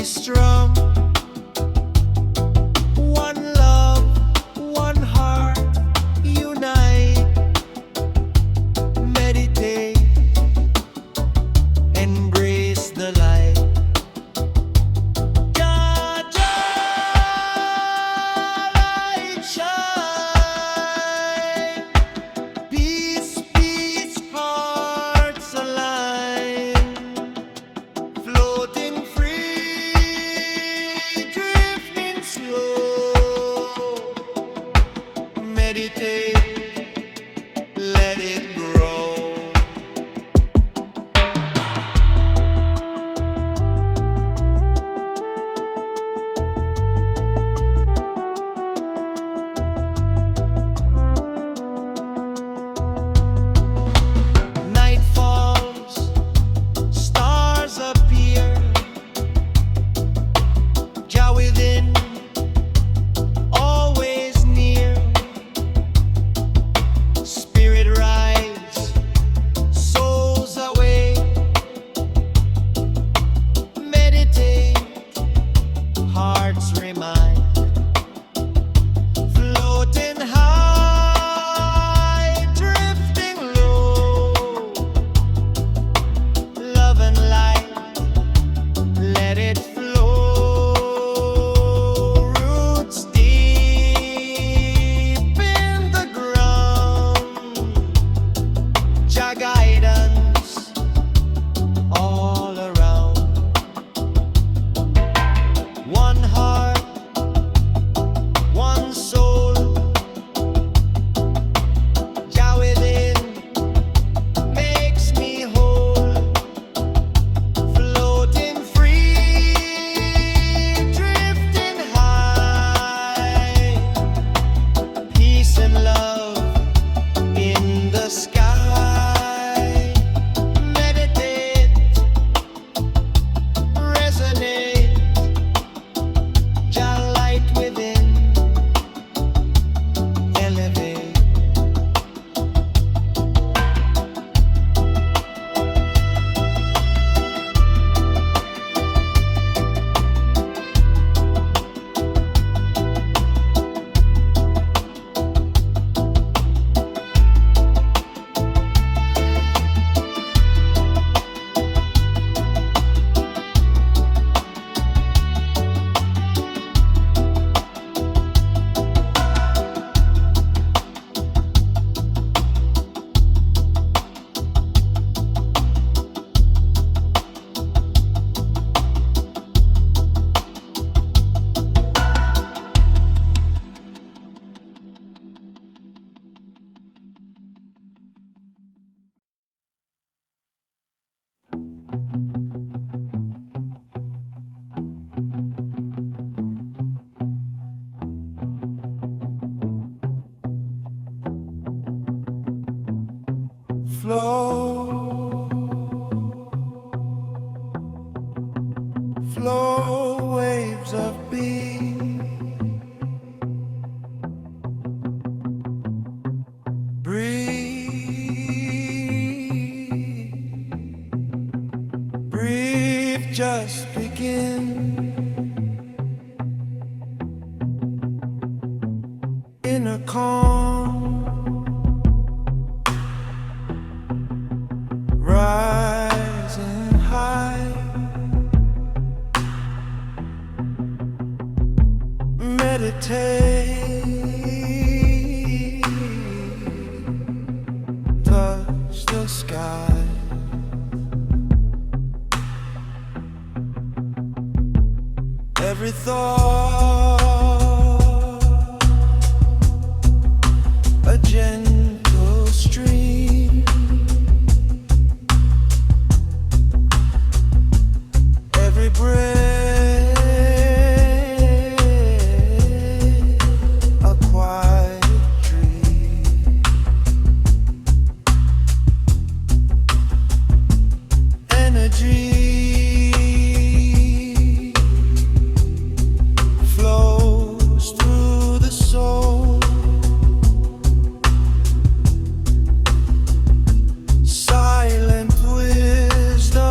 strong. One love, one heart, unite. Meditate, embrace the light. God, your light shine. Peace, peace, hearts align. Floating free, drifting slow. Meditate, let it grow. Night falls, stars appear. Jah within, always near. Spirit rise, souls away. Meditate, hearts remind. Floating high, drifting low. Love and light, let it flow. Roots deep in the ground. Jah guidance all around. One heart, one soul. Jah within makes me whole. Floating free, drifting high. Peace and love in the sky. Meditate, resonate. Jah light within, elevate. Flow, flow, waves of being. Breathe, breathe, just begin. In a calm, rising high. Meditate, touch the sky. Every thought, a gentle stream. Every breath, a quiet dream. Energy flows through the soul. Silent wisdom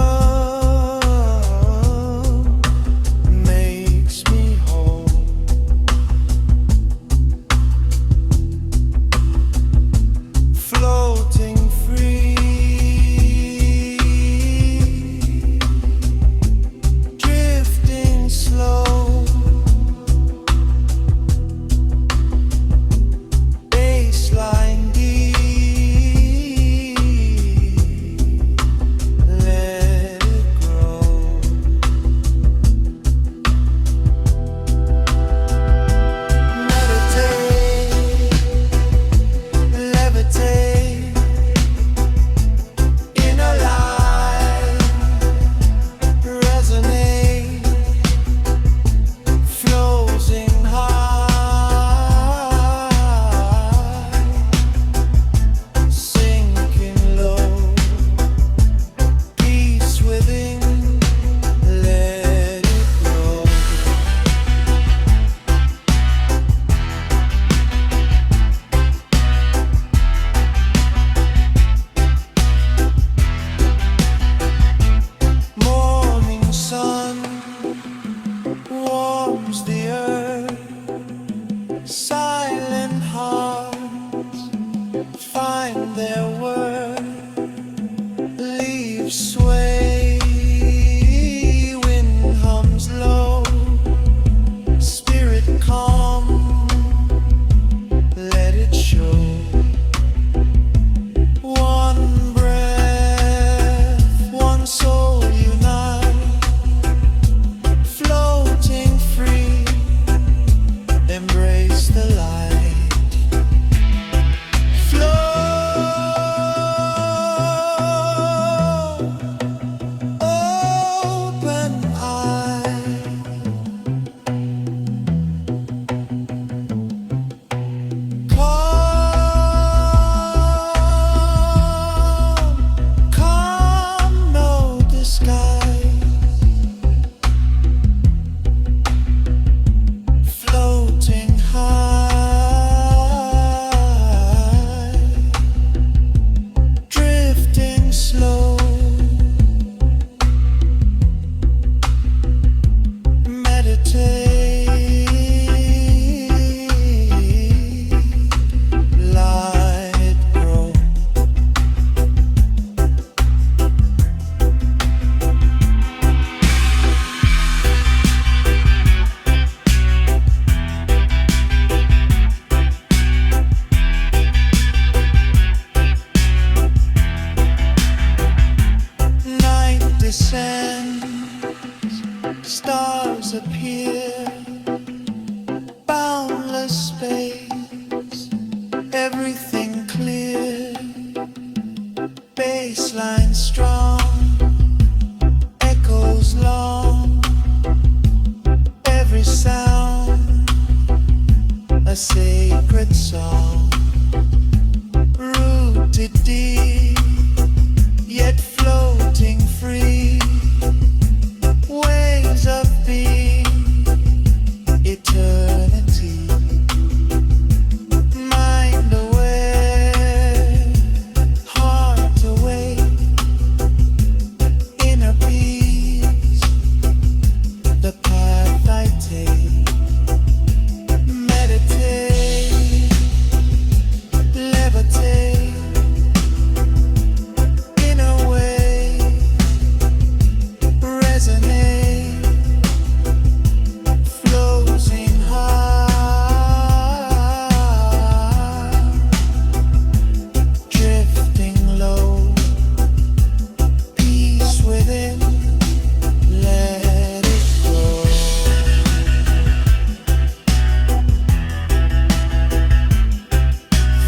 descends, stars appear, boundless space, everything clear, bassline strong, echoes long, every sound a sacred song, rooted deep, yet floating free, waves of being, eternity, mind aware, heart awake, inner peace, the path I take, meditate, levitate, in a way, resonate, floating high, drifting low, peace within, let it go.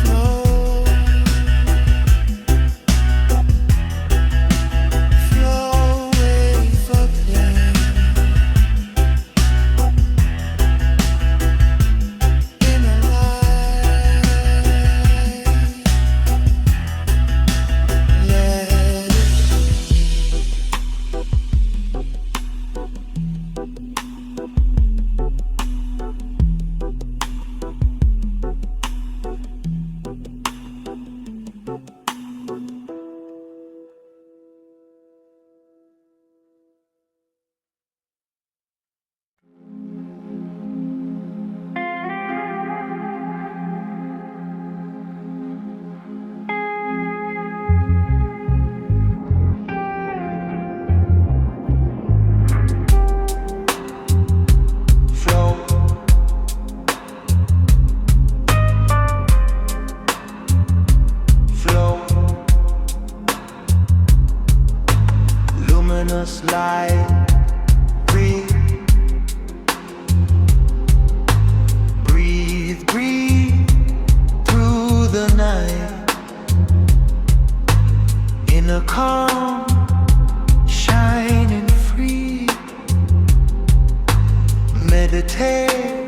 Flow, flow away for pain, in a light, let it flow, flow, luminous light, breathe, breathe, breathe through the night, in a calm, shining free, meditate,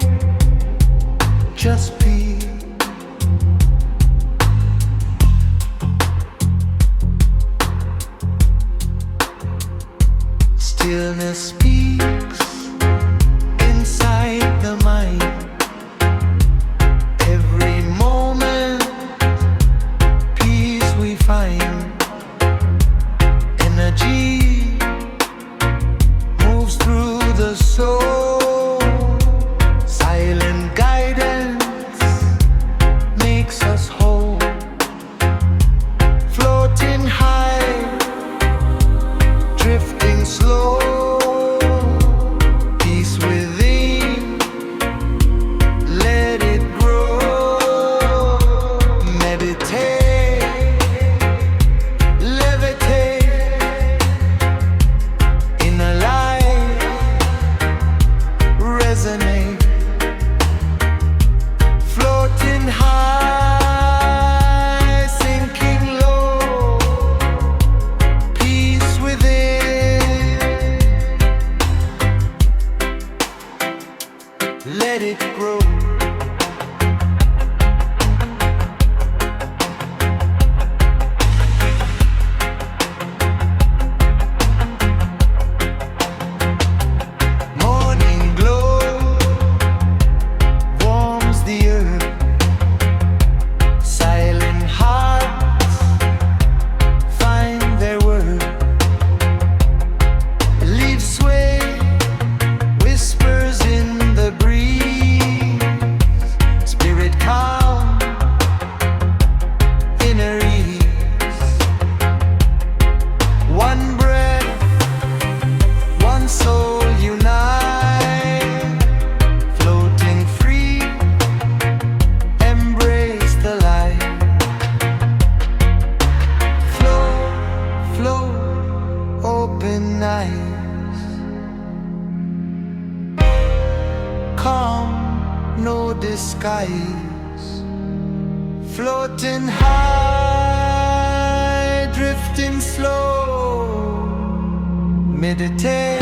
just be. Stillness speaks inside the mind. Every moment, peace we find. Energy moves through the soul. Silent guidance makes us whole. Floating high, drifting slow, peace within, skies. Calm, no disguise. Floating high, drifting slow. Meditate.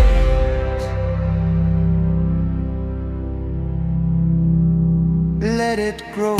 Let it grow.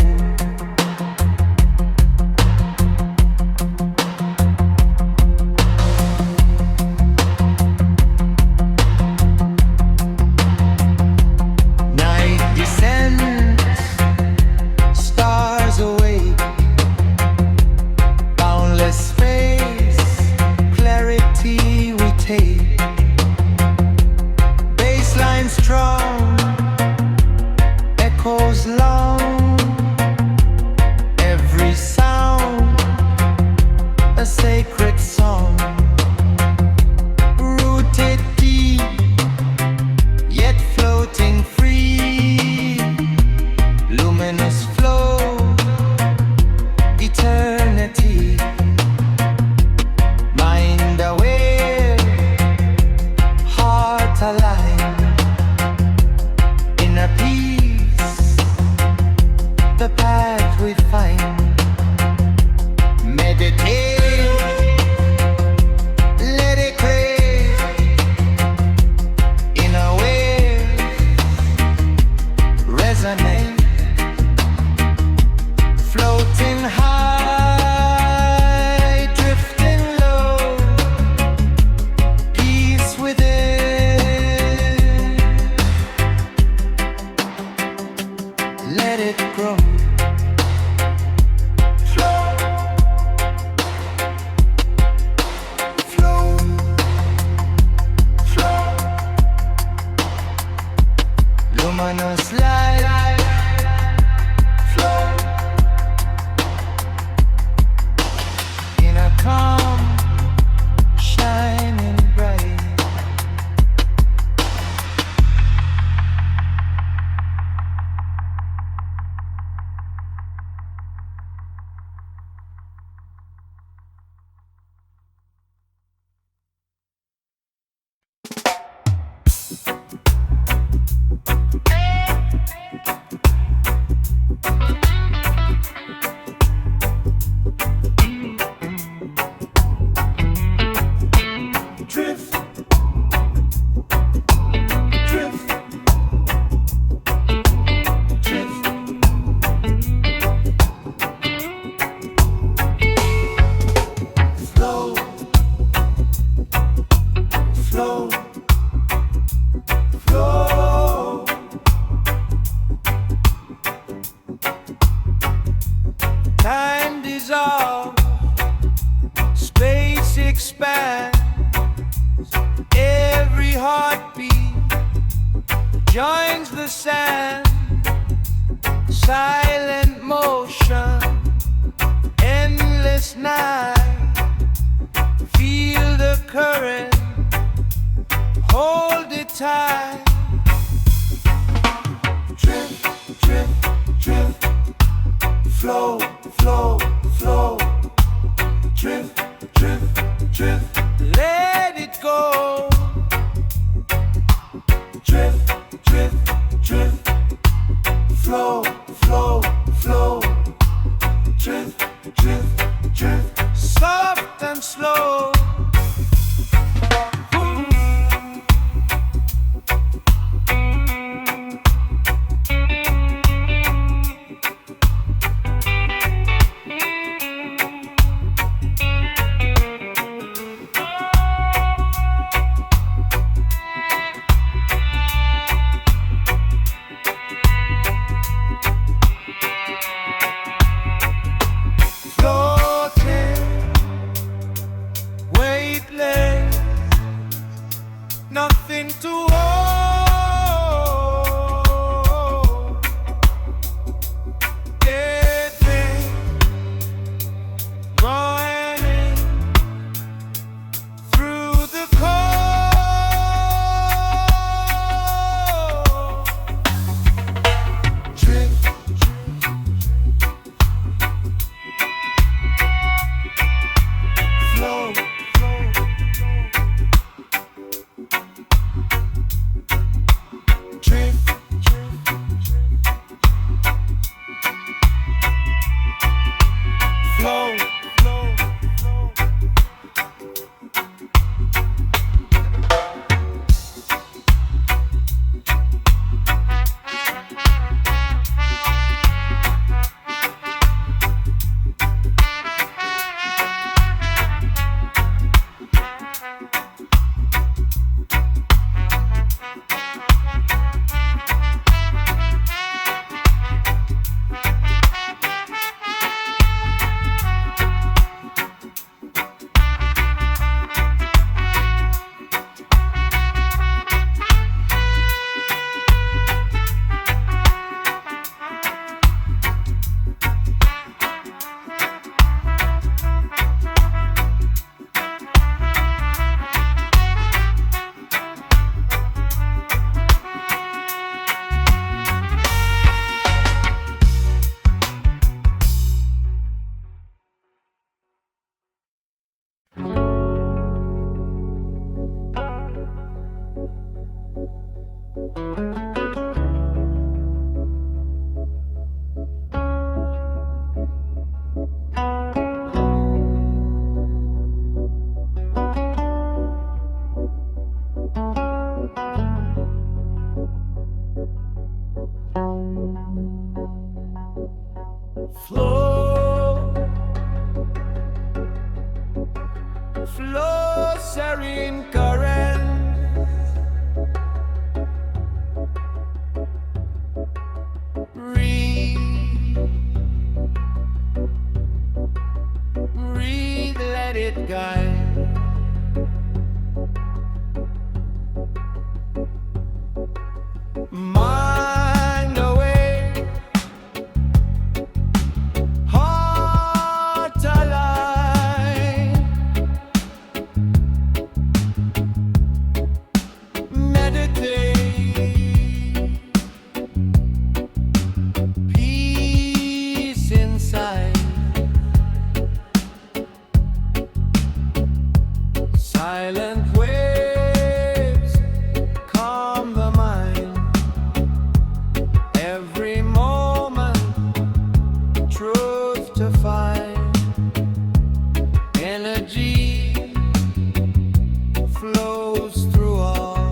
echoes through all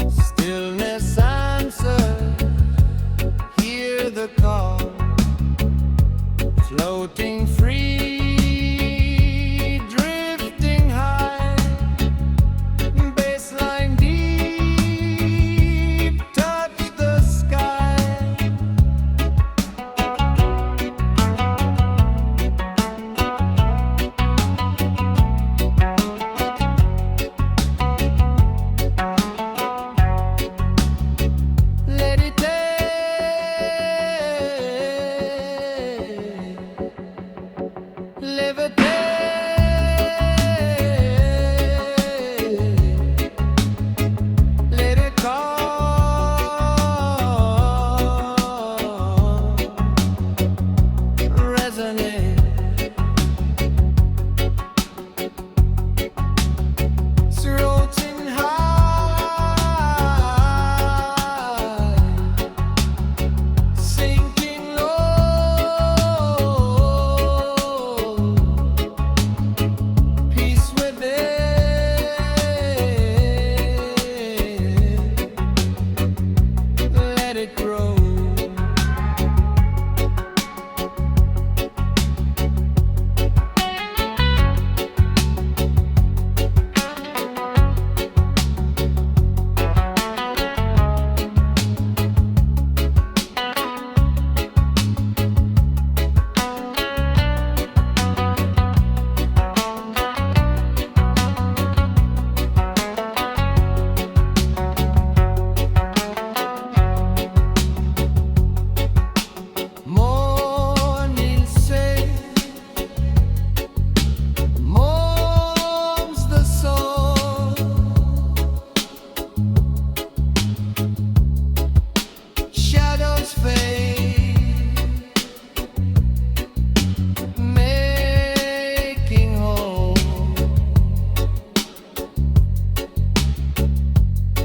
stillness. Answer, hear the call, floating free, drifting high, bassline deep, touch the sky. Let it levitate, let it call, resonate, floating high, sinking low, peace within, let it grow. Morning say, mourns the soul, shadows fade, making home,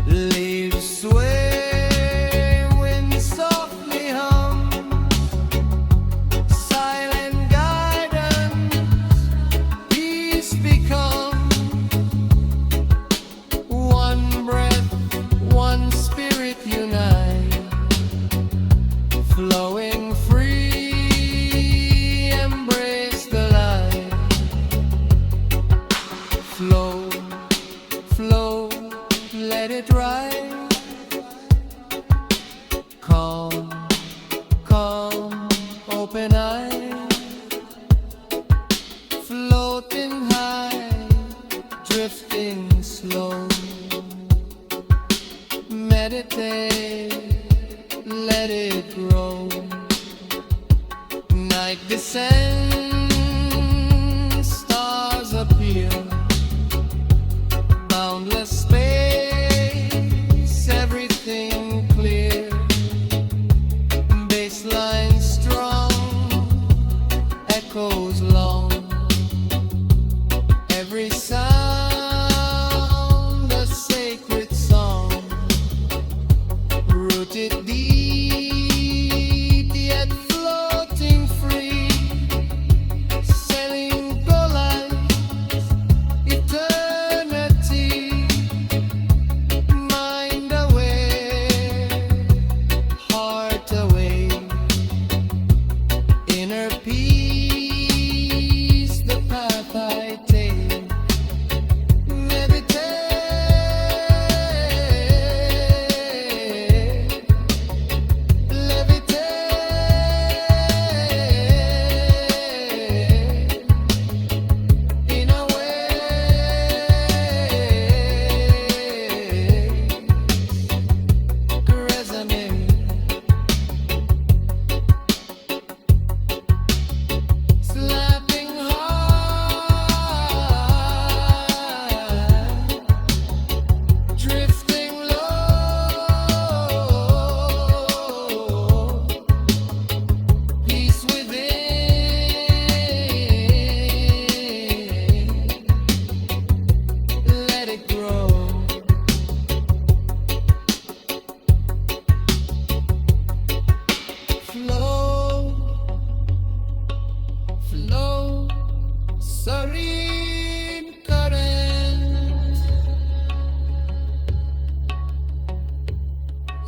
leaves sway, wind softly hum, silent guidance, peace become, one breath, one spirit unite, flowing free, embrace the light, flow, flow, let it rise, calm, calm, open eyes, floating high, drifting slow, meditate, let it grow. Night descends, stars appear, boundless space, everything clear, bassline strong, echoes long, every sound a sacred song, rooted deep yet floating free,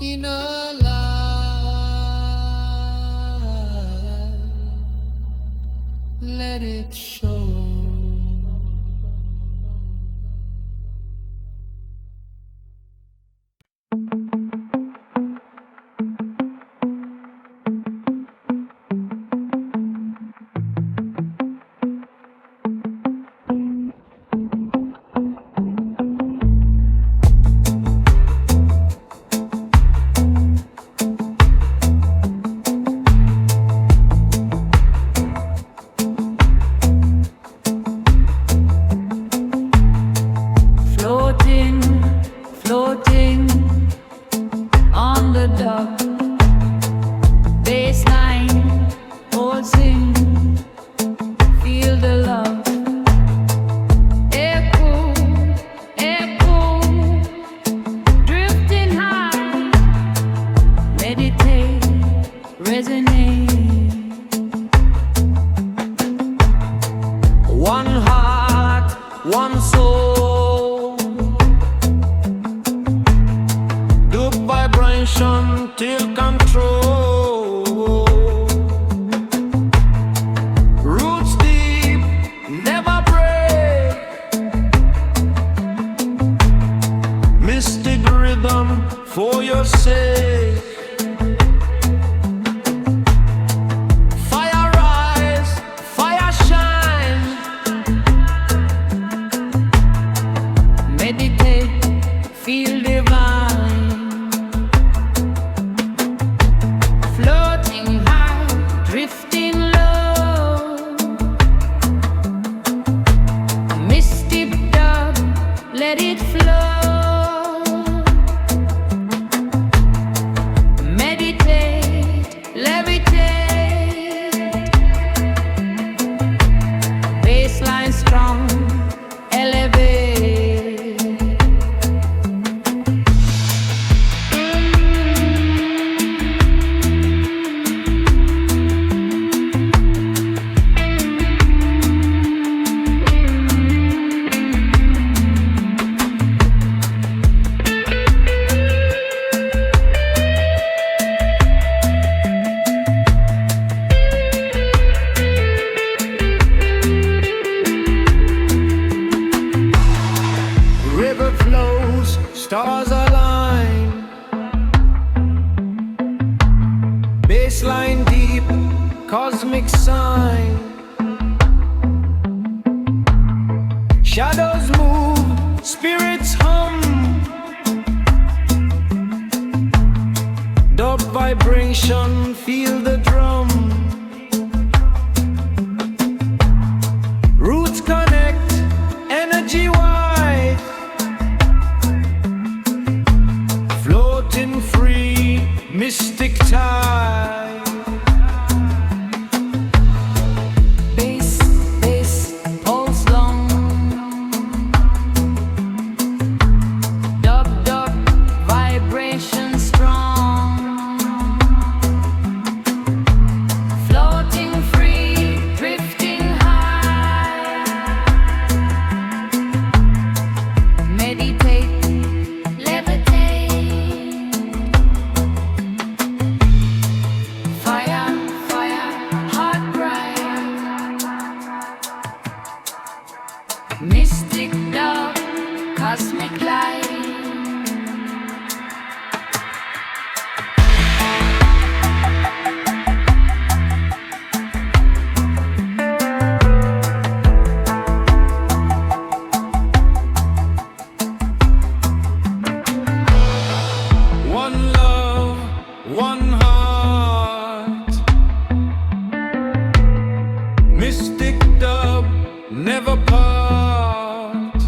in a life. Let it show. Floating on the dock, bassline pulsing, feel the love, echo, echo, drifting high, meditate, resonate. One heart, one soul, dub vibration till control. Roots deep, never break. Mystic rhythm for your sake. Fire rise, fire shine. Meditate, feel divine, floating high, drifting low, mystic dub, let it flow. Meditate, levitate, bassline strong, elevate. River flows, stars align. Baseline deep, cosmic sign. Shadows move, spirits hum. Dub vibration, feel the drum. Roots connect, energy wide. Floating free, mystic tide. Bass, pulse long, dub, vibration strong, floating free, drifting high, meditate, levitate, fire, heart bright, mystic dub, cosmic light. One love, one heart. Mystic dub, never part.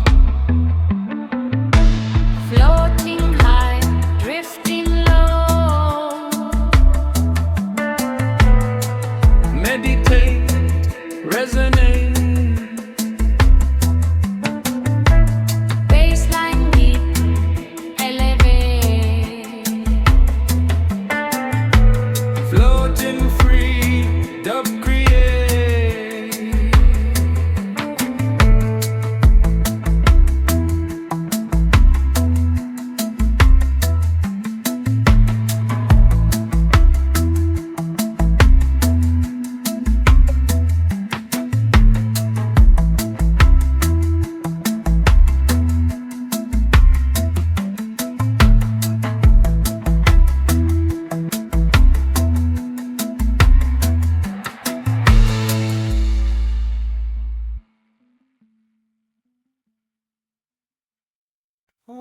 Roots,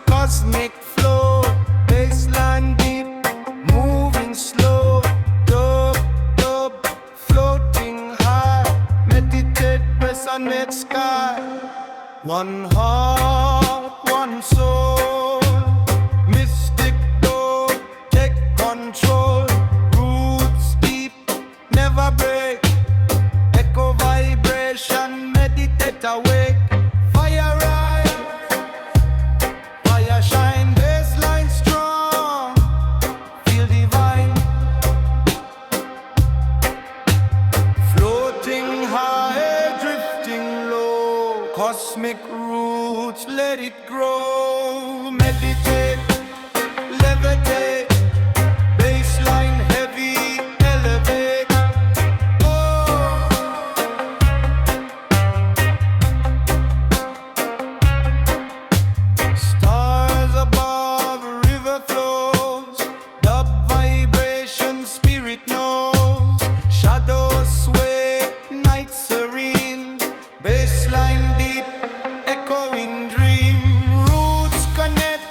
cosmic flow, baseline deep, moving slow, dub, floating high, meditate, resonate sky. One heart, one soul, mystic door, take control. Roots deep, never break, echo vibration, meditate awake. Fire rise, fire shine, baseline strong, feel divine. Floating high, drifting low, cosmic roots, let it grow. Meditate, levitate, baseline heavy, elevate. Stars above, river flows, dub vibration, spirit knows. Shadows sway, night serene, baseline deep, echoing dream. Roots connect,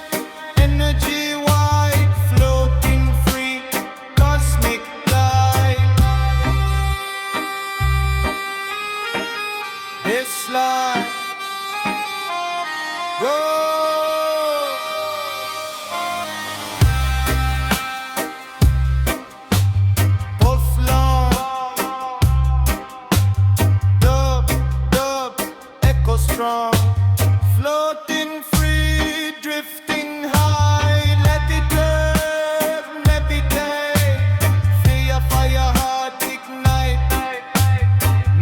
energy wide, floating free, cosmic light. Baseline, go. Puff long, dub, echo strong, floating free, drifting high, let it live, meditate, fire, heart ignite,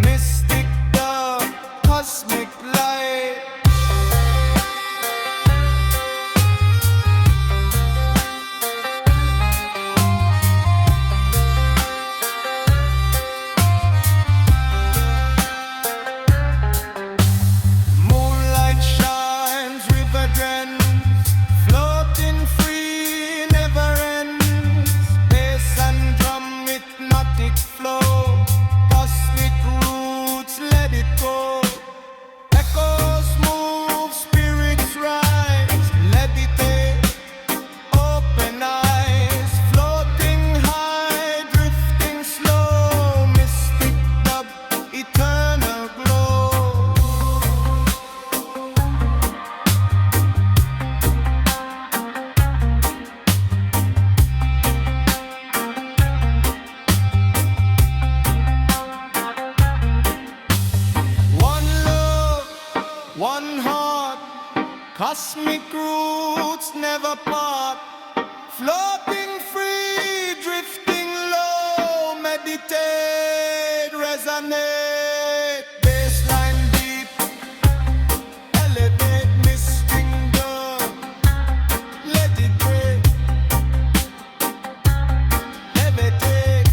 mystic dub, cosmic light. Moonlight shines, river drenches, floating free, never ends. Bass and drum, hypnotic flow, cosmic roots, let it go. Echoes move, spirits rise, levitate, open eyes, floating high, drifting slow, mystic dub, eternal glow. One love, one heart, cosmic roots never part. Floating free, drifting low, meditate, resonate. Baseline deep, elevate, mystic dub, let it break, levitate.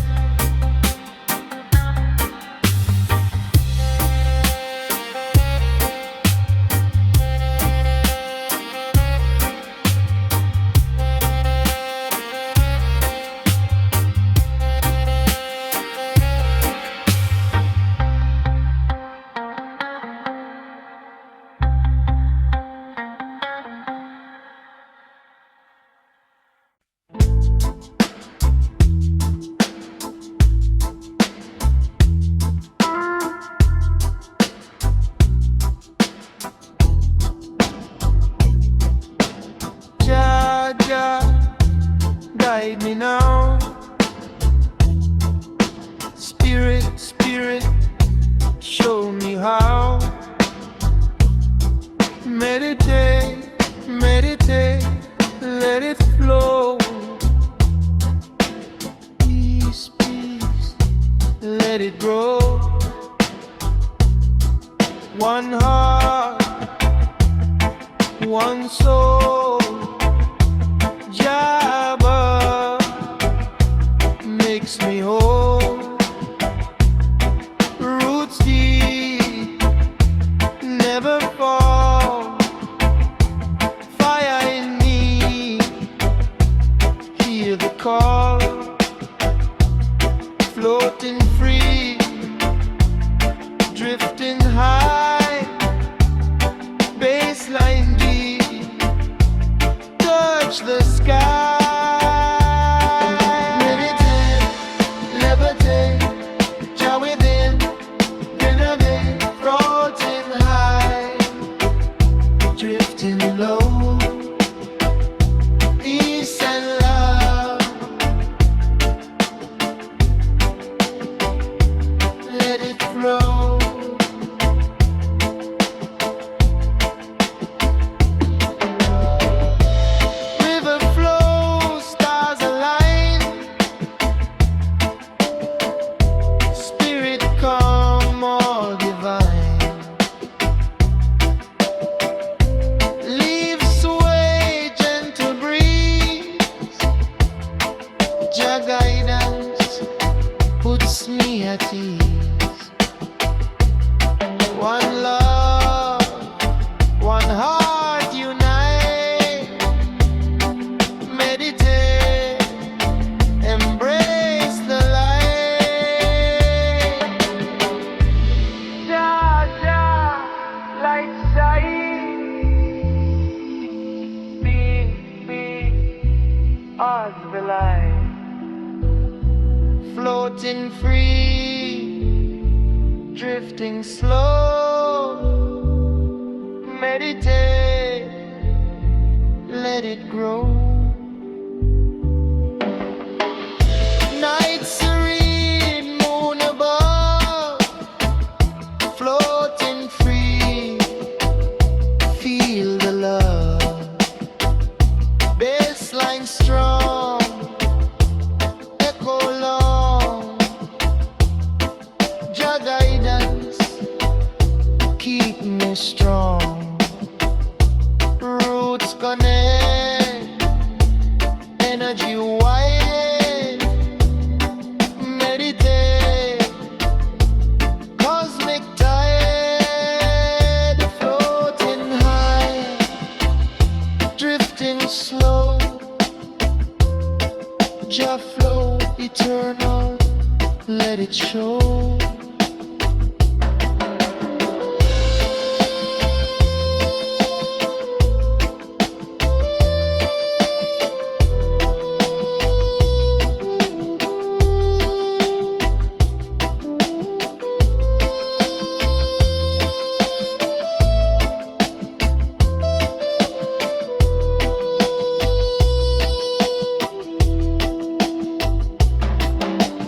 Jah, guide me now. Spirit, show me how. Meditate, let it flow. Peace, let it grow. One heart, one soul. Jabba makes me whole. Roots deep, never fall. touch the sky. Meditate, levitate, Jah within, renovate, floating high, drifting low. Peace and love, let it flow. River flows, stars align, spirit calm, all divine. Leaves sway, gentle breeze, Jah guidance puts me at ease. One love, one heart unite. Meditate, embrace the light. Jah, Jah, light shine. Big, big, as the light. Floating free, drifting slow. Meditate, let it grow. Night serene, moon above, floating free, feel the love. Bassline strong, echo long, Jah guidance keep me strong. Roots connect, energy wide. Meditate, cosmic tide, floating high, drifting slow. Jah flow eternal, let it show.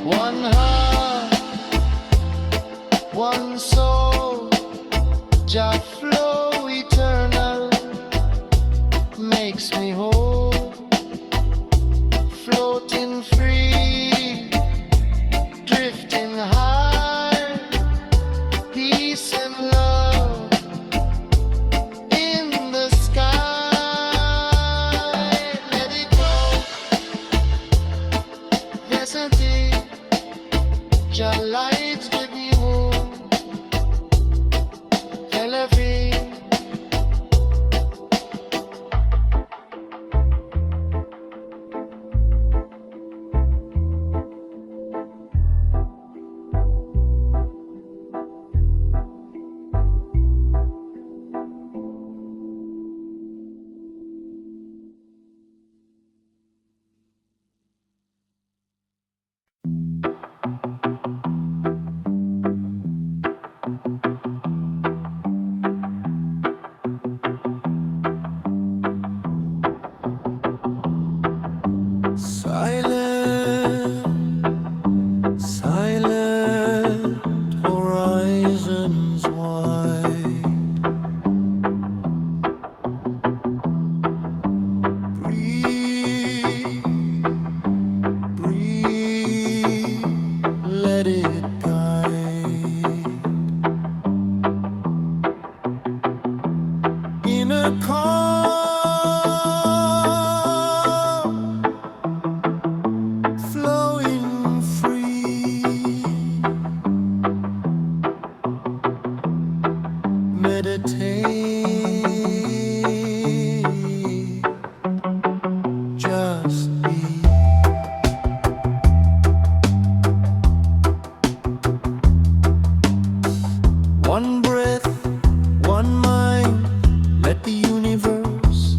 One heart, one soul, Jah flow eternal, makes me whole. Floating free, drifting high, peace and love in the sky. Let it go, hesitate, Jah lights give me hope, elevate. Silent, silent, horizons wide. Breathe, breathe, let it guide. Inner calm, flowing free. Meditate, just be. One breath, one mind, let the universe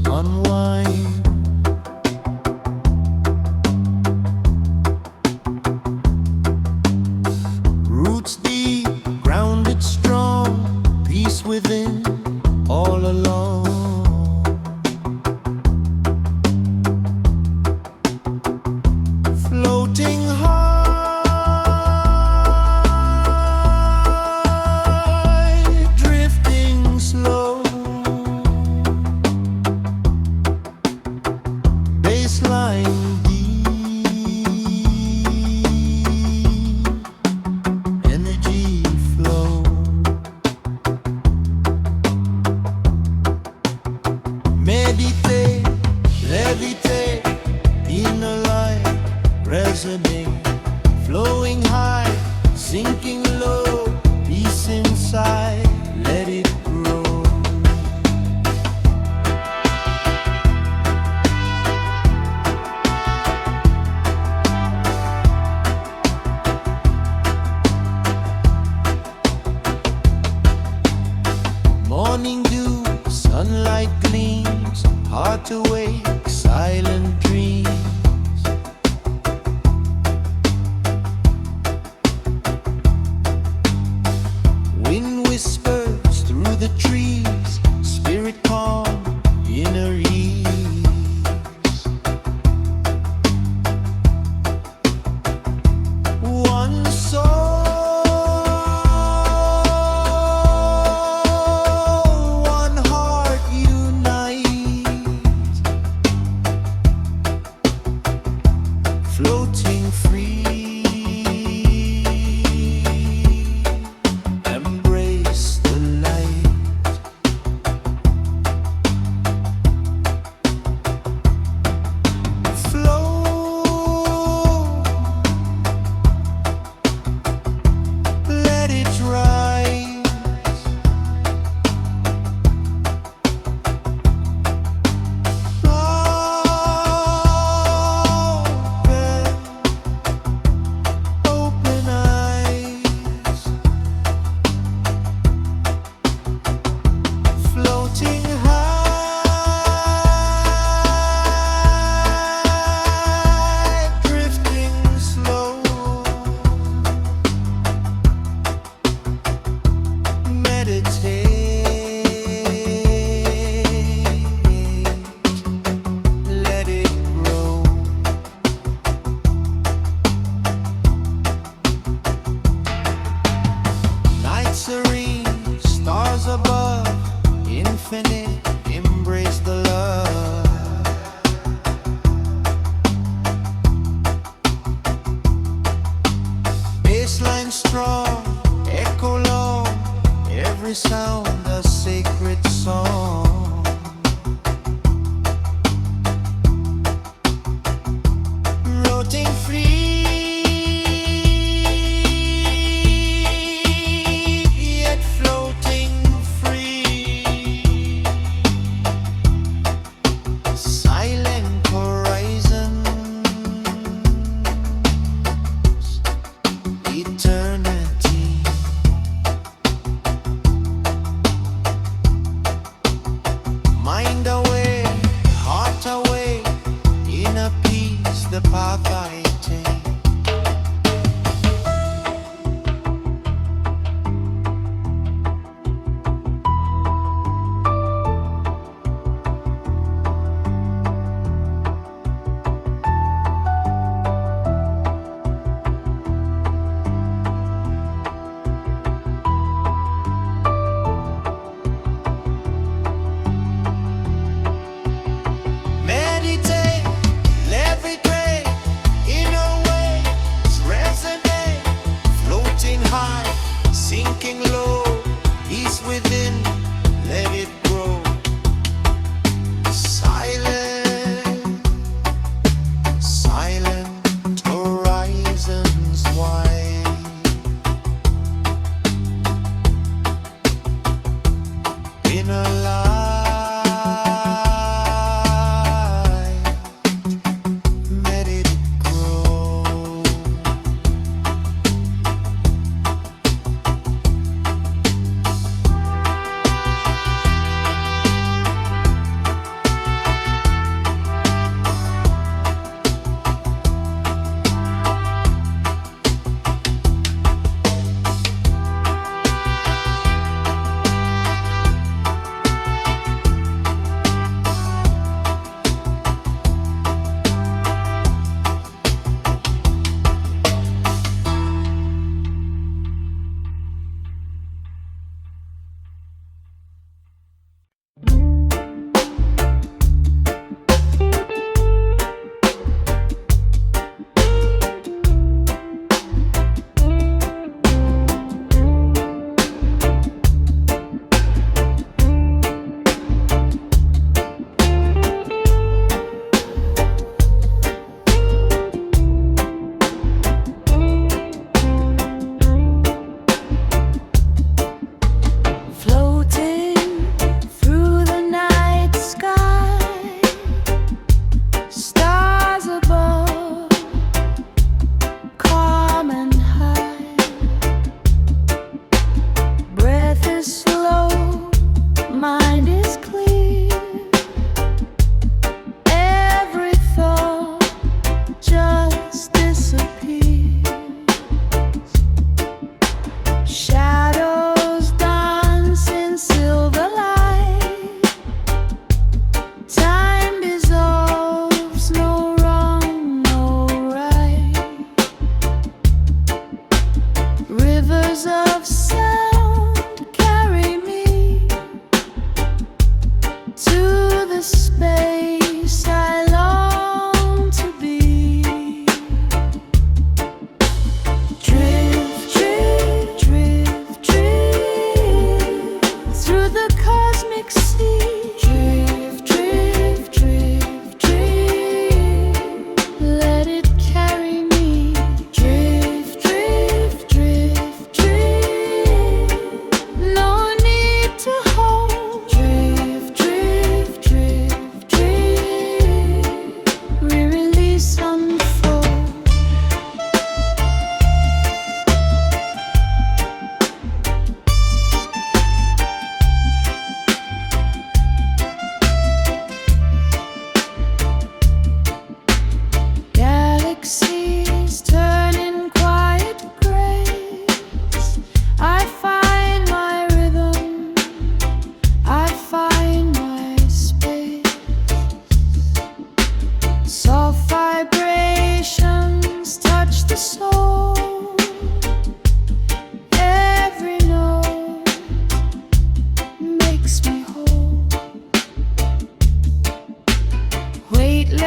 Meditate, levitate, inner light, resonate, flowing high, sinking low, peace inside, let it grow. Morning dew, sunlight gleams, heart awake, silent dreams. Wind whispers through the trees, spirit calm, inner ease. One soul, one heart unite, floating free. Embrace the light.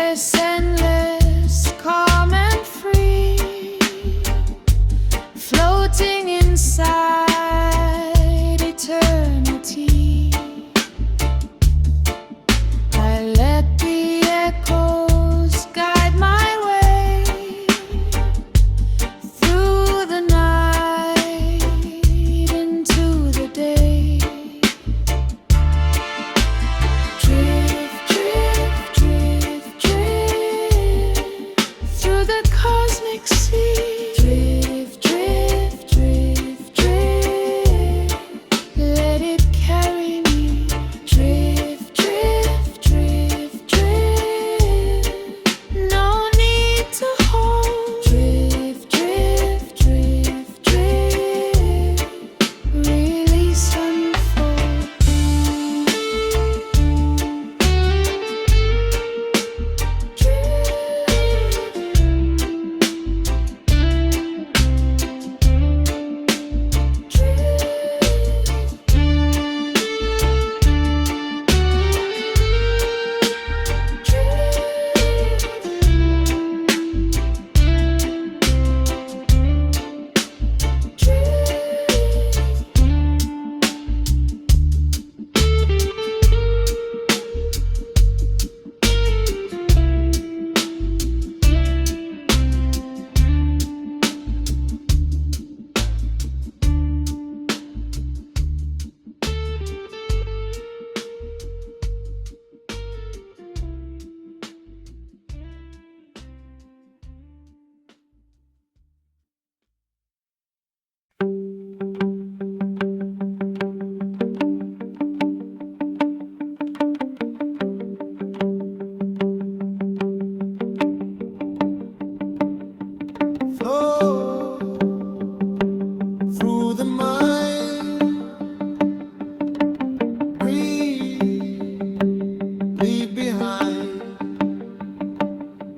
endless, endless, calm and free, floating inside eternity. I let the echoes guide my way through the night into the day. Drift, drift, drift, drift through the cosmic sea. Drift, drift, drift, drift. Let it carry me. Drift, drift, drift, drift. No need to hold. Drift, drift, drift, drift. Release, unfold. Flow through the mind, breathe, leave behind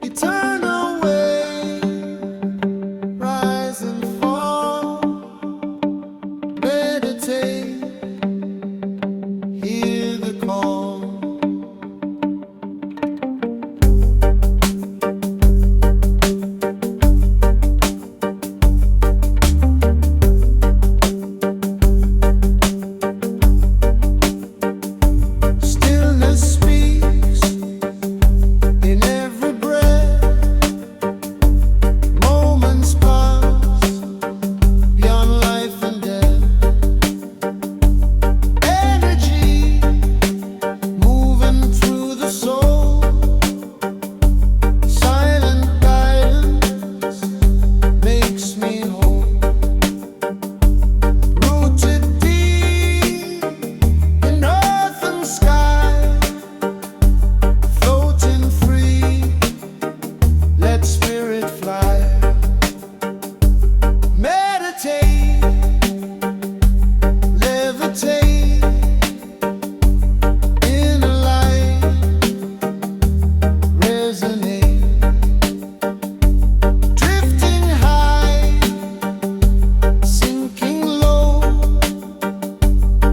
eternal way, rise and fall, meditate, hear the call. Stillness speaks in every breath. Moments pass beyond life and death. Energy moving through the soul. Silent guidance makes me whole. Rooted deep in earth and sky, floating free, let spirit fly. Meditate, levitate, inner light, resonate. Drifting high, sinking low,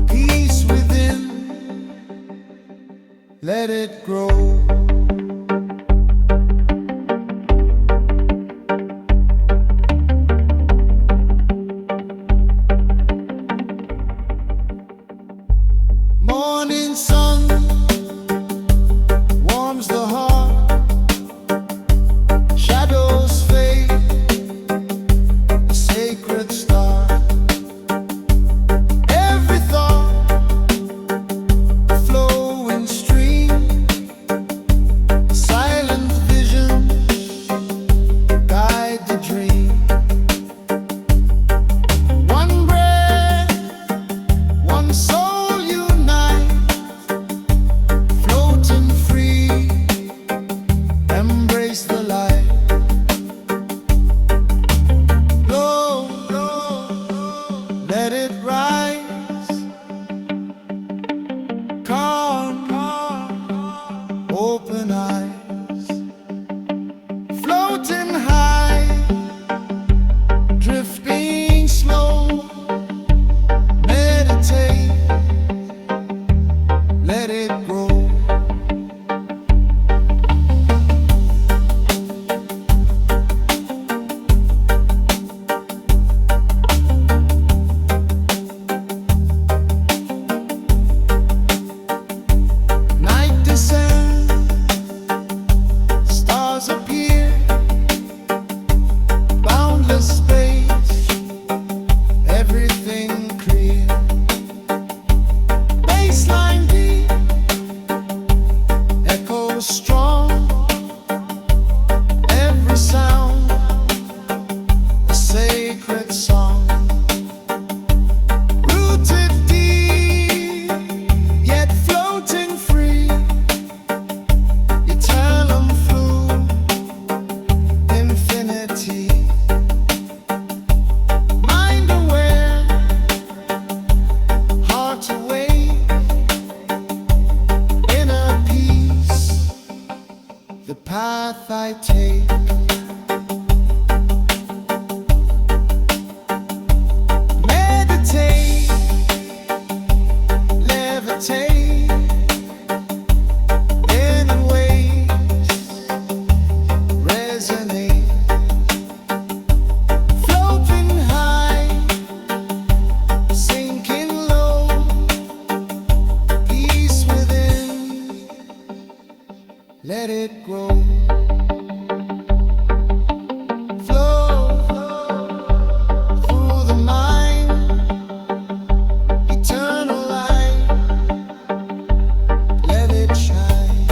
peace within, let it grow. Morning sun warms the heart, shadows fade, a sacred star. Every thought, a flowing stream, strong. Every sound, a sacred song. Rooted deep, yet floating free. Eternal through infinity. Mind aware, heart awake. Inner peace, the path I take. Meditate, levitate, in ways resonate. Floating high, sinking low, peace within, let it grow. Flow through the mind, eternal light, let it shine.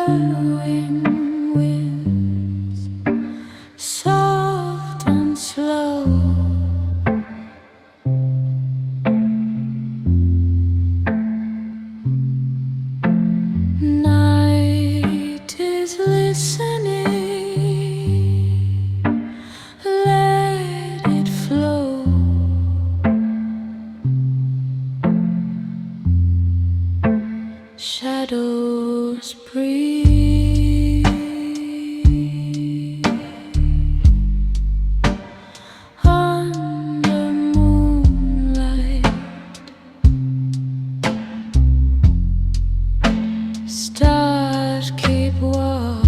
Whispering winds, soft and slow. Night is listening, let it flow. Shadows breathe under moonlight. Stars keep watch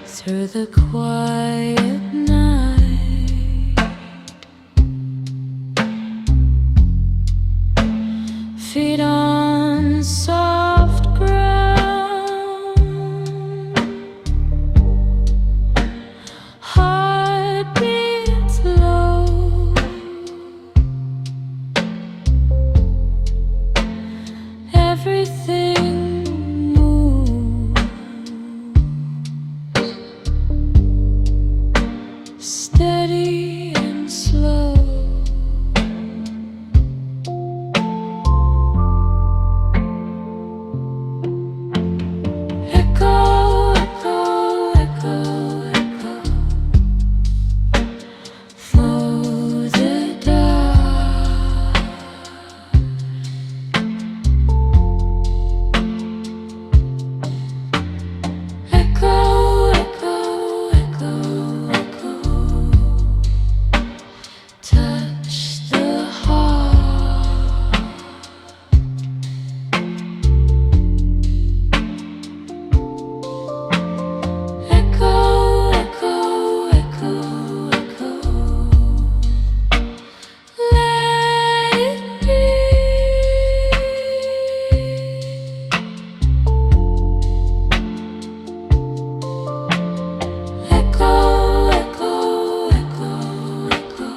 through the quiet night. Feet on soft ground, heart beats low. Everything moves, steady and slow. Echo, echo, echo, echo through the dark. Echo, echo, echo, echo, touch the heart. Echo, echo, echo, echo, let it be. Echo, echo, echo, echo,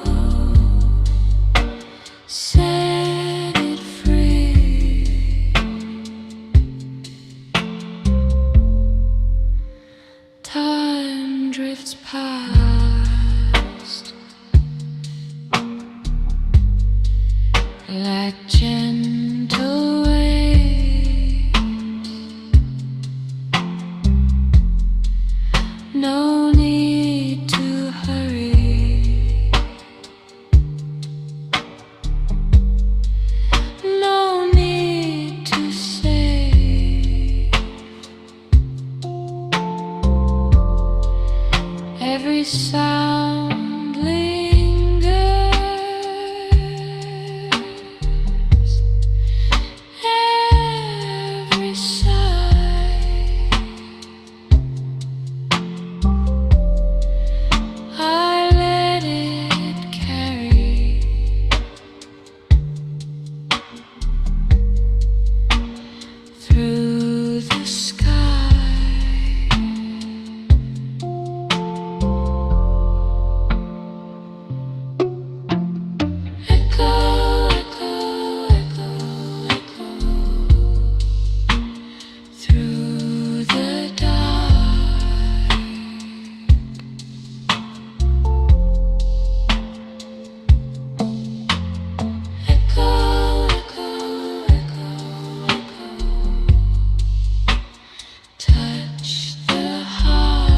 set it free. Time drifts past like gentle waves. No need to hurry. No need to say every sound lingers, every sigh. I let it carry through the sky. Echo, echo, echo, echo through the dark. Echo, echo, echo, echo, touch the heart.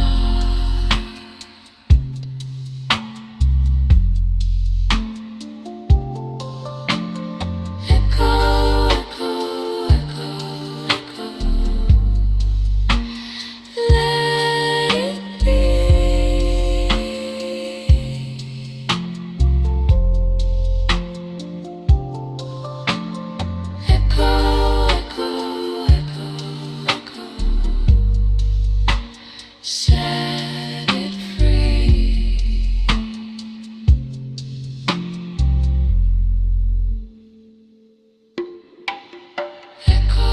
Echo, echo, echo, echo, let it be. Echo, echo, echo, echo, set it free. Echo.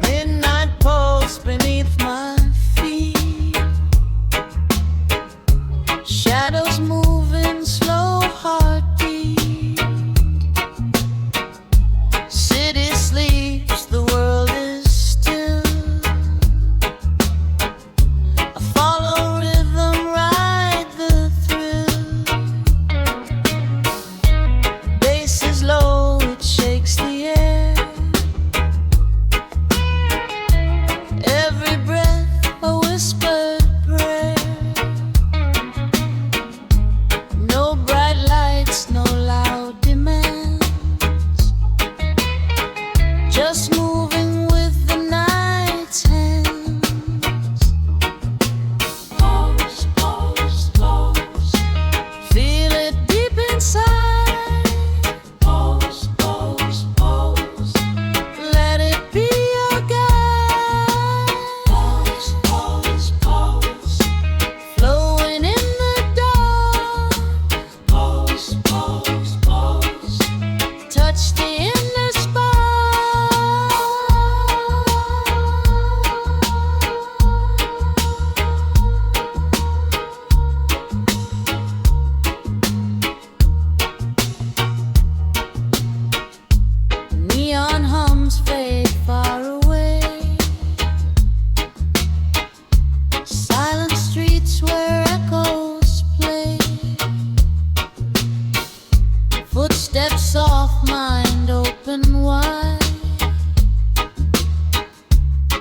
Midnight pulse beneath my feet. Shadows moving, slow heartbeat. City sleeps, the world is still. I follow rhythm, ride the thrill. Bass is low, it shakes the air. Every breath a whispered prayer. No bright lights, no loud demands. Just moving with the night's hands. Pause, pause, pause. Feel it deep inside. Pause, pause, pause. Let it be your guide. Pause, pause, pause. Flowing in the dark. Pause, pause, pause. Touch the inner spark. Neon hums fade far away. Silent streets where echoes play. Footsteps soft, mind open wide.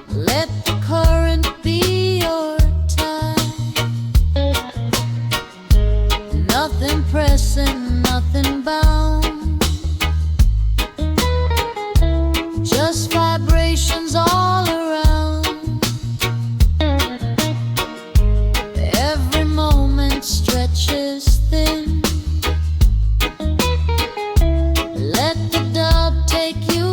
Let the current be your tide. Nothing pressing, nothing bound. Just vibrations all around. Every moment stretches thin. Let the dub take you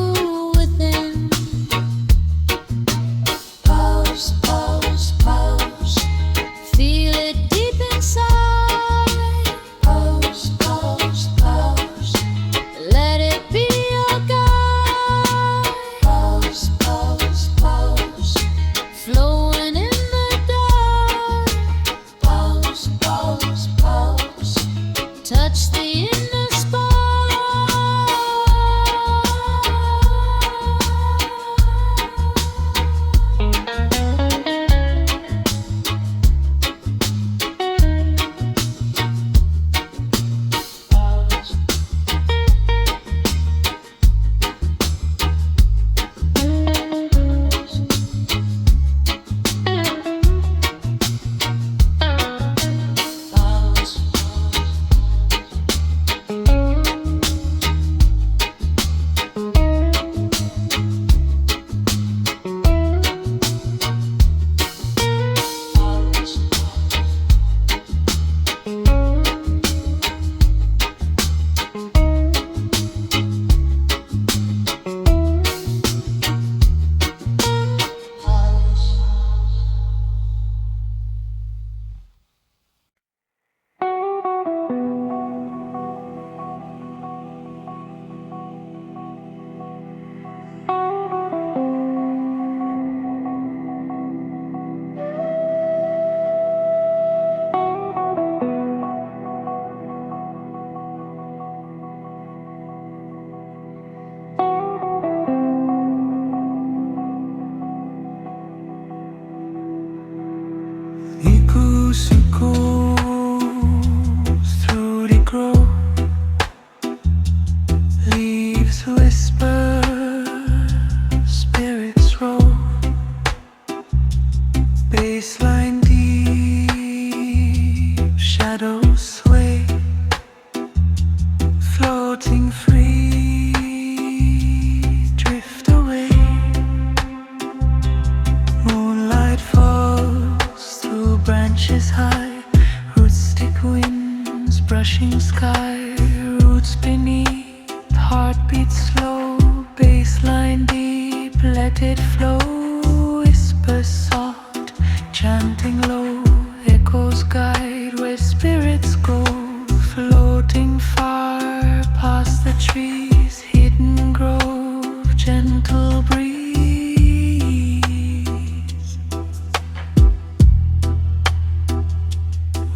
heartbeat slow, bassline deep, let it flow. Whisper soft, chanting low, echoes guide where spirits go. Floating far past the trees, hidden grove, gentle breeze.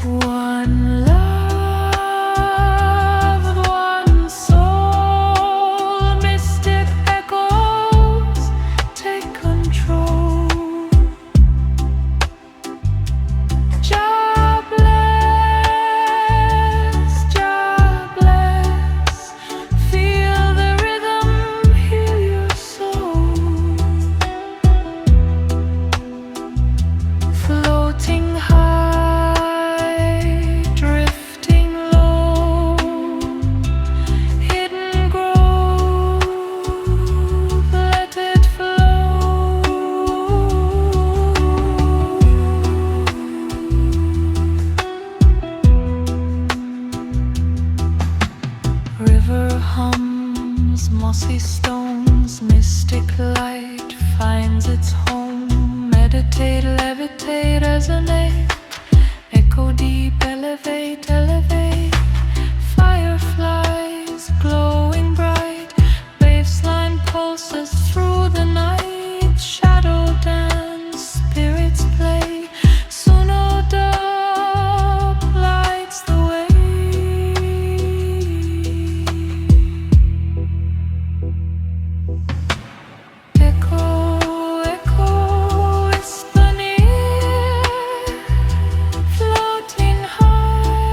One love, one soul, mystic echoes take control. Jah bless, feel the rhythm, heal your soul. Floating high, drifting low, hidden grove, let it flow. River hums, mossy stones, mystic light finds its home. Meditate, levitate, resonate, echo deep, elevate, elevate. Fireflies glowing bright, baseline pulses through the night. Shadow dance, spirits play, Suno dub lights the way. Echo, echo, whisper near, floating high.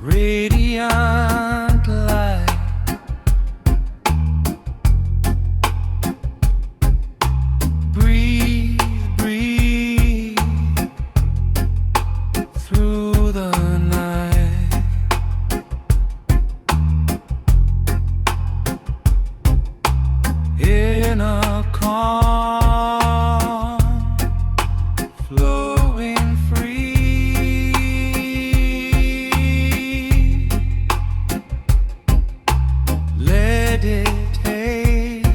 radiant light. Breathe, breathe through the night. In a calm, flowing free. Let it take,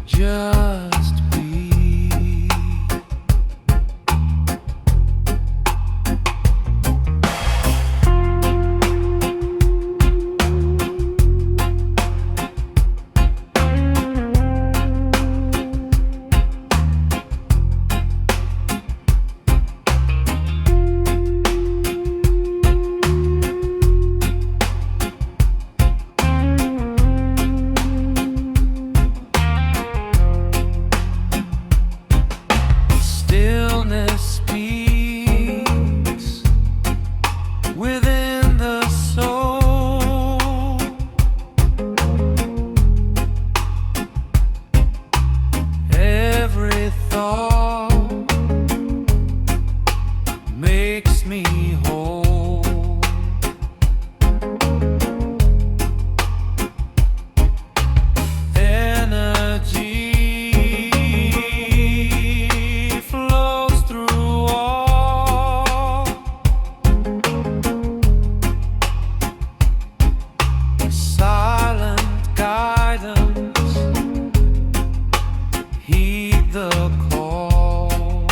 just be. Stillness speaks within the soul. Every thought makes me whole. Energy flows through all. Silent guidance, heed the call.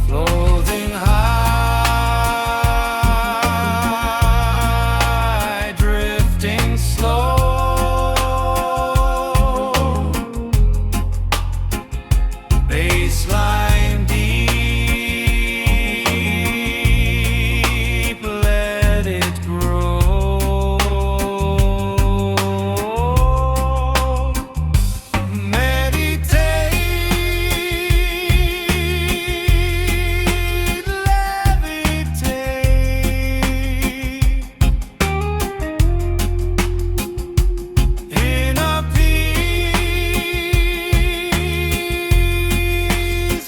Floating high, drifting slow. Baseline deep, let it grow. Meditate, levitate. Inner peace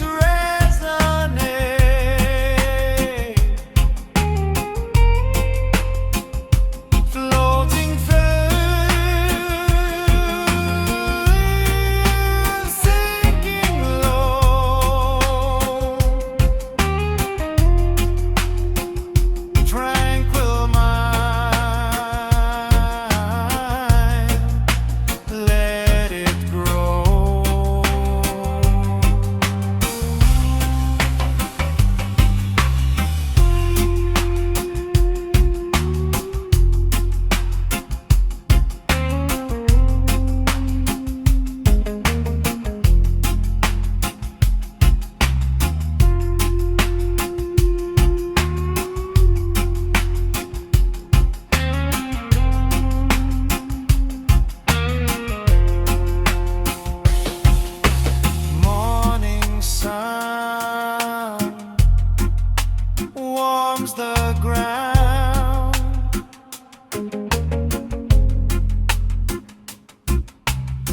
resonate. Floating first, sinking low. Tranquil mind, let it grow. Morning sun warms the ground.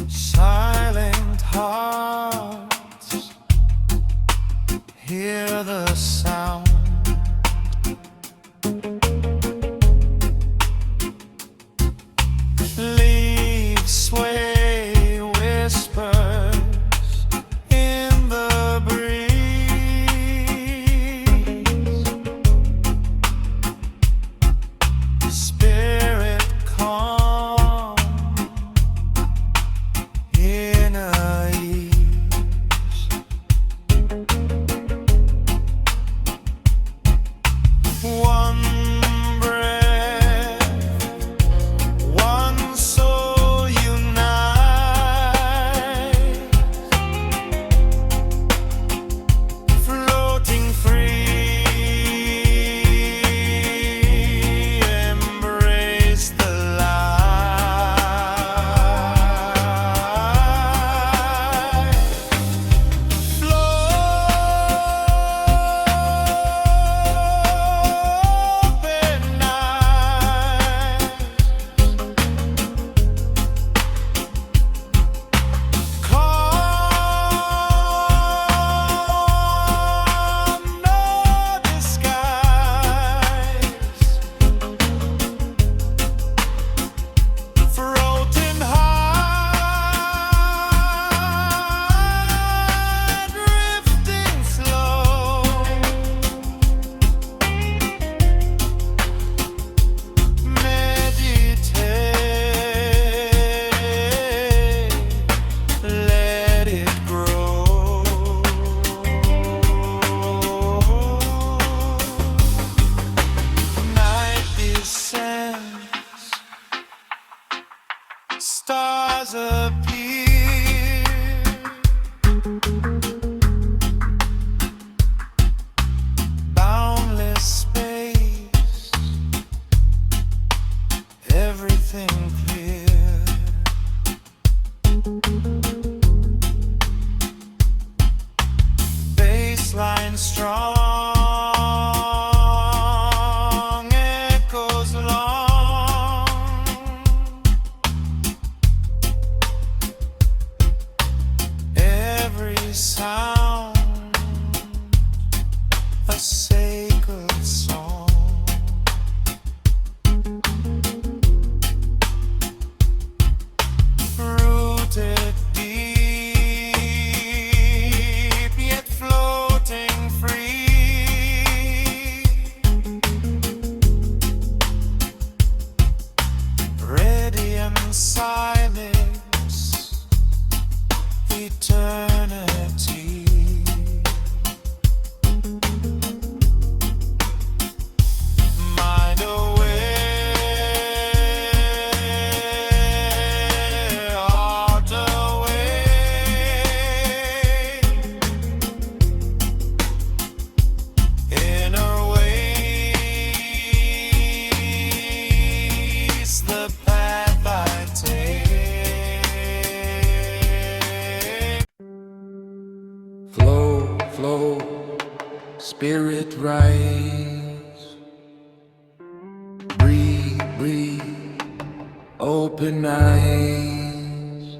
Silent hearts hear the sound. Leaves sway, whispers in the breeze. Spirit calm, inner ease. strong, echoes long. Every sound a sacred song. Rooted deep, yet floating free. Radiant silence, eternity. Mind aware, heart away. Inner ways, the path I take. Flow, flow, spirit rise. Breathe, breathe, open eyes.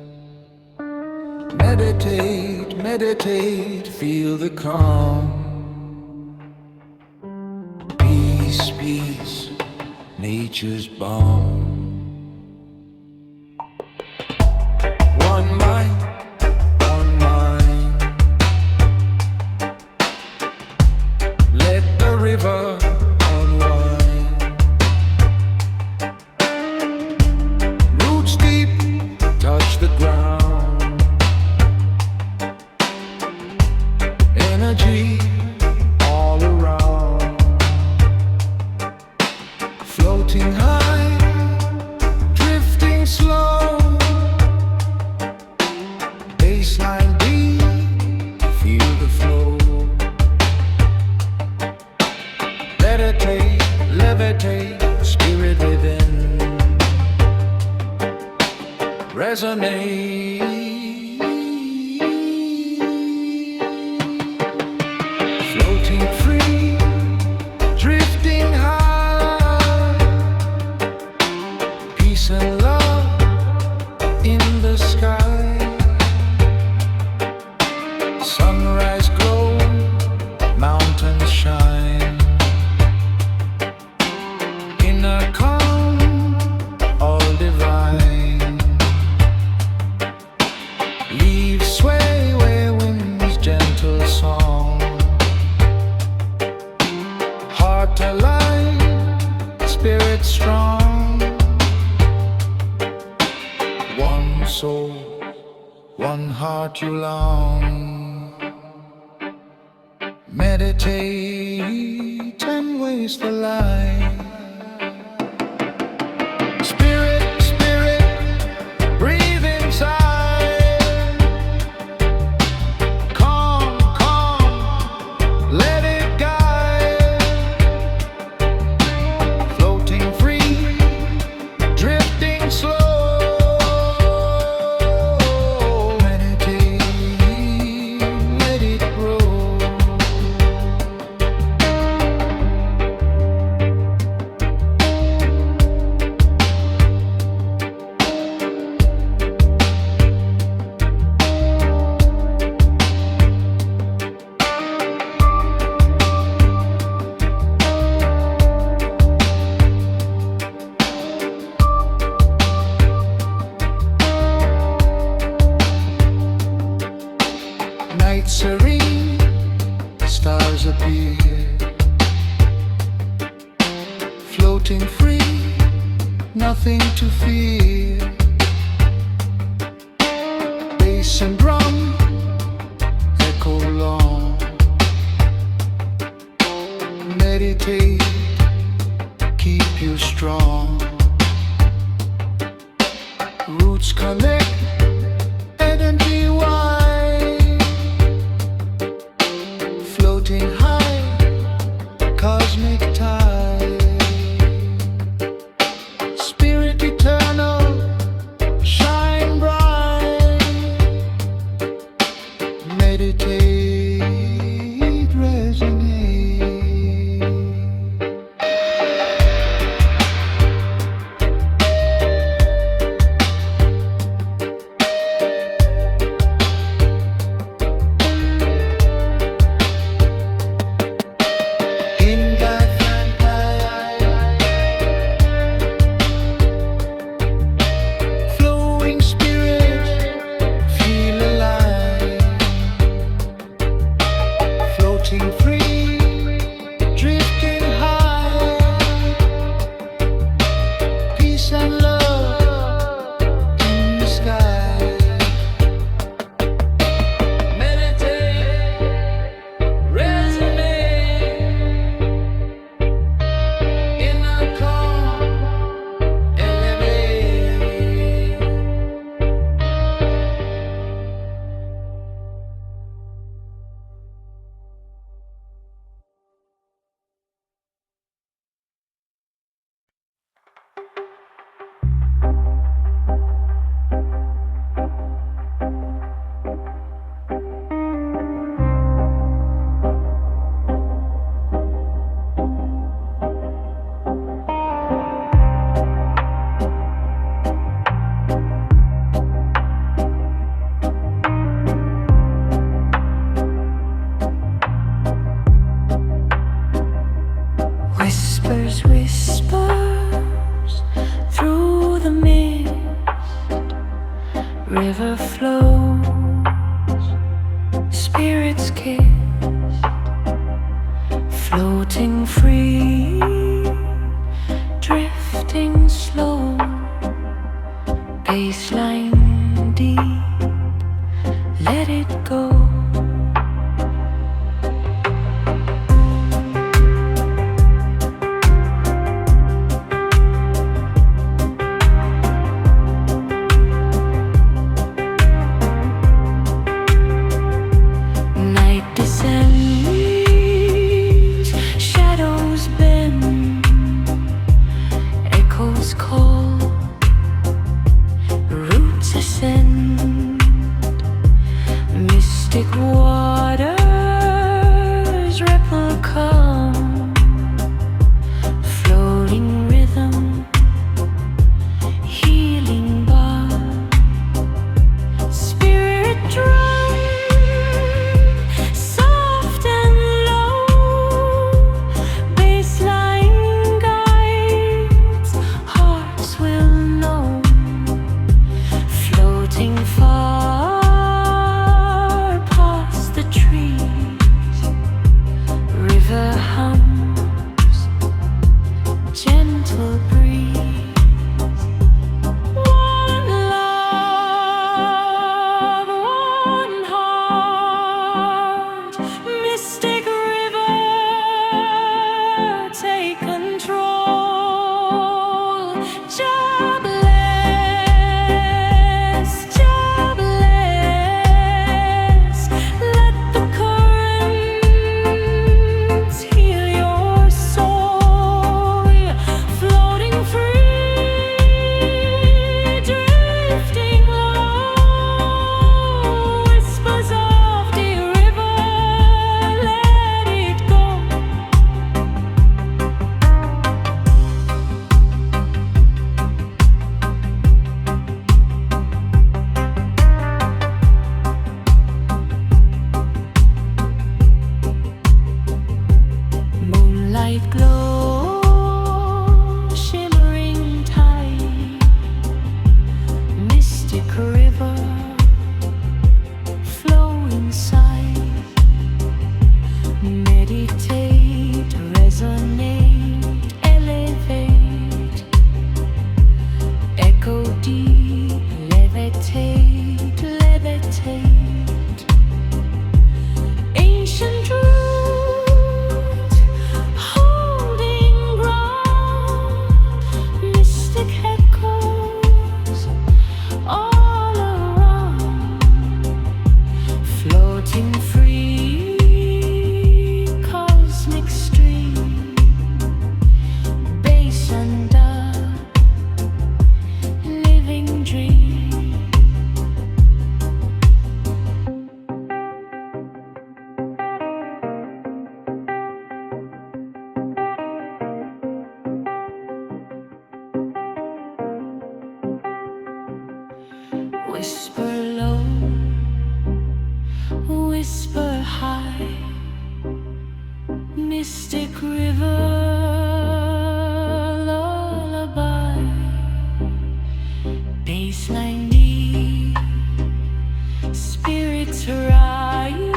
Meditate, meditate, feel the calm. Peace, peace, nature's balm. One mind, one mind. Let the river unwind. Roots deep, touch the ground. Energy all around. Floating high, drifting slow. Baseline deep, feel the flow. Meditate, levitate, spirit within. Resonate. Floating free, drifting high. Peace and love in the sky. Sunrise glow, mountains shine. Inner calm, all divine. Leaves sway where winds gentle song. Heart alive, spirit strong. One soul, one heart you long. Meditate and waste the light. Spirit, spirit, breathe inside. Calm, calm, let it guide. Floating free, drifting slow. Meditate, let it grow. Night serene, stars appear. Floating free, nothing to fear. Bass and drum echo long. Meditate, keep you strong. Roots connect, energy wide. Floating high, cosmic tide. Spirit eternal, shine bright. Meditate, resonate. whispers through the mist. River flows, spirits kiss, floating free, drifting slow, baseline deep, let it go. Whisper low, whisper high, mystic river lullaby, baseline deep, spirits rise,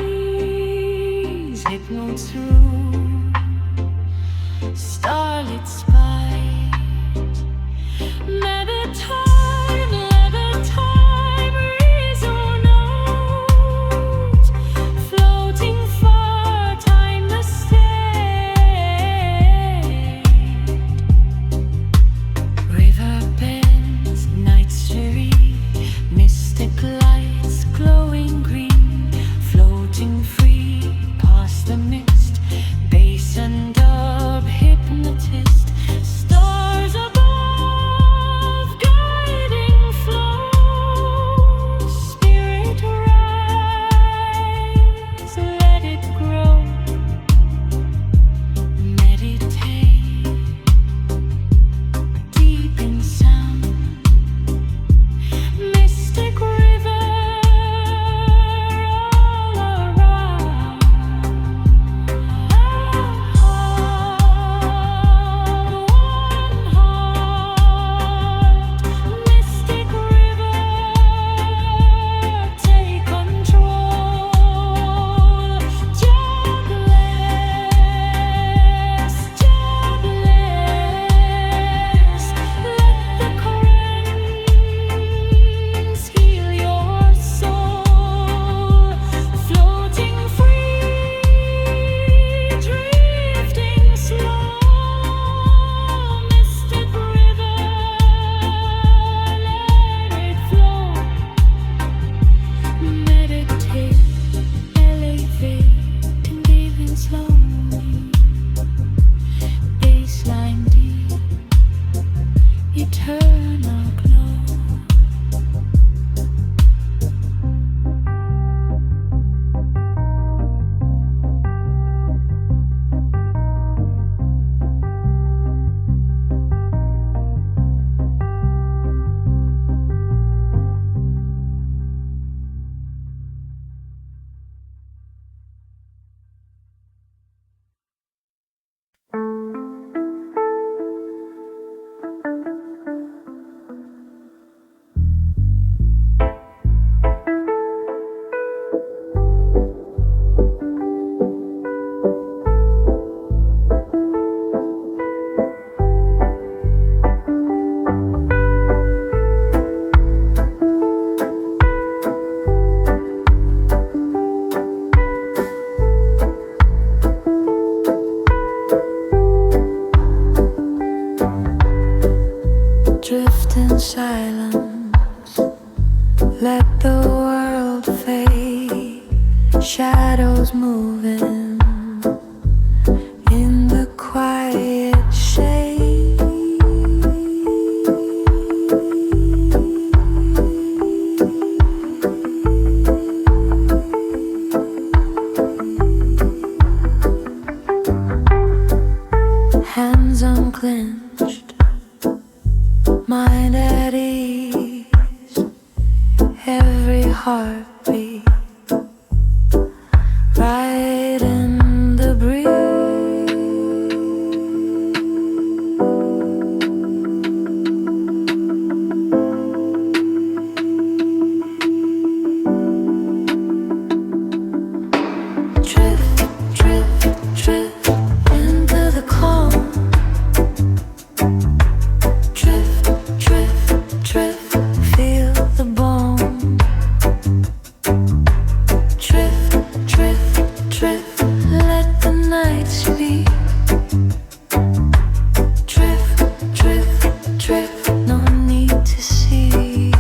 hypno through starlit spite, never time. Free past the mist, bass and dub hypnotist. silence. Let the world fade. Shadows moving in the quiet shade. Hands unclenched, mind at ease, every heartbeat right in the breeze. Drift, drift, drift into the calm. Drift, drift, drift, feel the bone. Drift, drift, drift, let the night speak. Drift, drift, drift, no need to see.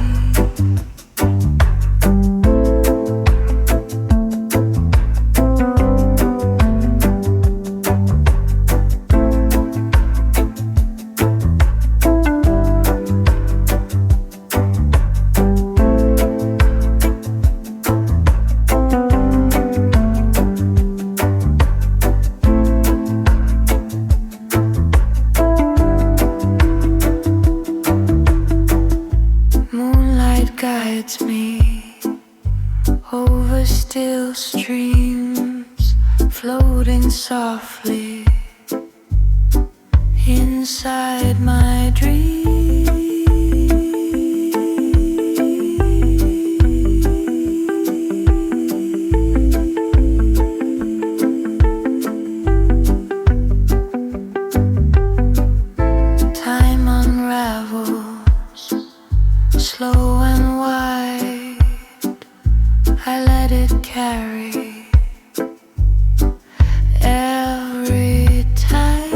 Moonlight guides me over still streams, floating softly inside my dreams. Time unravels, slow and wide, I let it carry every time.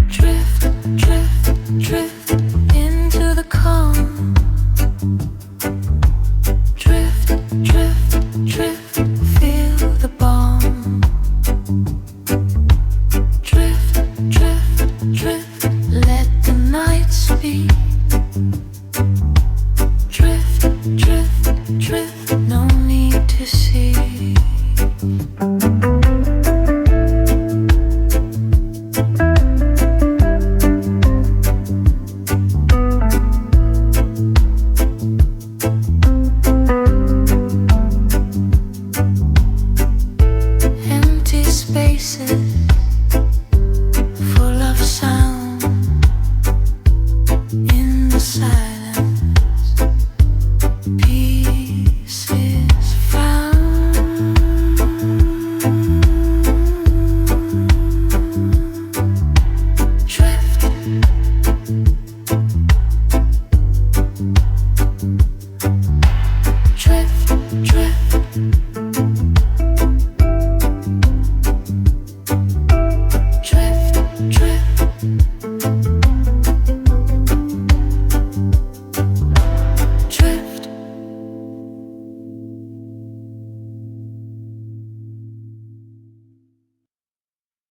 Drift, drift, drift